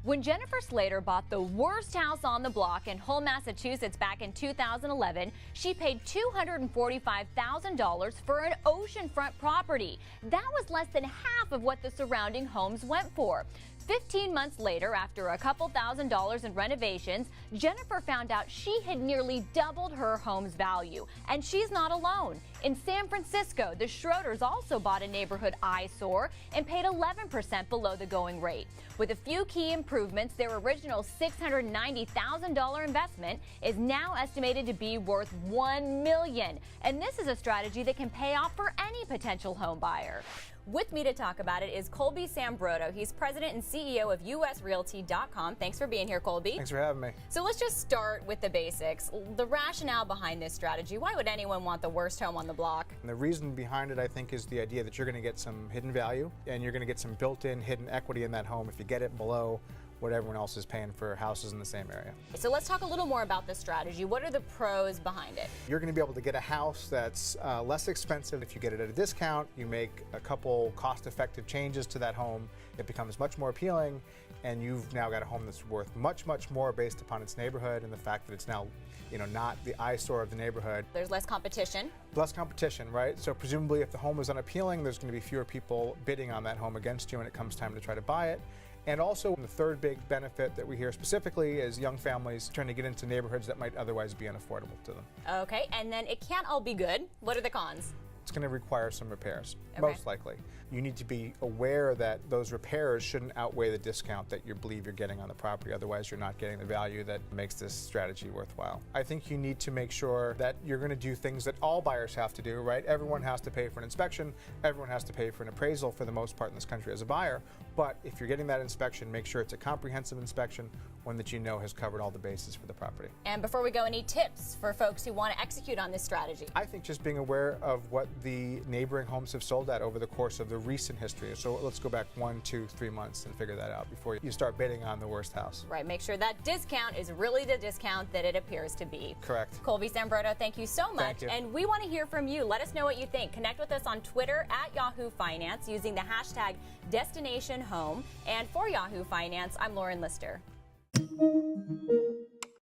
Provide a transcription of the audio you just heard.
When Jennifer Slater bought the worst house on the block in Hull, Massachusetts back in 2011, she paid $245,000 for an oceanfront property. That was less than half of what the surrounding homes went for. 15 months later, after a couple $1,000s in renovations, Jennifer found out she had nearly doubled her home's value. And she's not alone. In San Francisco, the Schroeders also bought a neighborhood eyesore and paid 11% below the going rate. With a few key improvements, their original $690,000 investment is now estimated to be worth $1 million. And this is a strategy that can pay off for any potential home buyer. With me to talk about it is Colby Sambroto. He's president and CEO of USRealty.com. Thanks for being here, Colby. Thanks for having me. So let's just start with the basics. The rationale behind this strategy. Why would anyone want the worst home on the block? And the reason behind it, I think, is the idea that you're going to get some hidden value and you're going to get some built-in hidden equity in that home if you get it below what everyone else is paying for houses in the same area. So let's talk a little more about this strategy. What are the pros behind it? You're going to be able to get a house that's less expensive. If you get it at a discount, you make a couple cost-effective changes to that home, it becomes much more appealing, and you've now got a home that's worth much, much more based upon its neighborhood and the fact that it's now, not the eyesore of the neighborhood. There's less competition. Less competition, right? So presumably if the home is unappealing, there's going to be fewer people bidding on that home against you when it comes time to try to buy it. And also, the third big benefit that we hear specifically is young families trying to get into neighborhoods that might otherwise be unaffordable to them. Okay, and then it can't all be good. What are the cons? It's going to require some repairs, okay. Most likely. You need to be aware that those repairs shouldn't outweigh the discount that you believe you're getting on the property. Otherwise, you're not getting the value that makes this strategy worthwhile. I think you need to make sure that you're going to do things that all buyers have to do, right? Everyone has to pay for an inspection. Everyone has to pay for an appraisal for the most part in this country as a buyer. But if you're getting that inspection, make sure it's a comprehensive inspection, one that you know has covered all the bases for the property. And before we go, any tips for folks who want to execute on this strategy? I think just being aware of what the neighboring homes have sold at over the course of the recent history. So let's go back 1, 2, 3 months and figure that out before you start bidding on the worst house. Right, make sure that discount is really the discount that it appears to be. Correct. Colby Sambroto, thank you so much. Thank you. And we want to hear from you. Let us know what you think. Connect with us on Twitter at Yahoo Finance using the hashtag DestinationHome. And for Yahoo Finance, I'm Lauren Lister.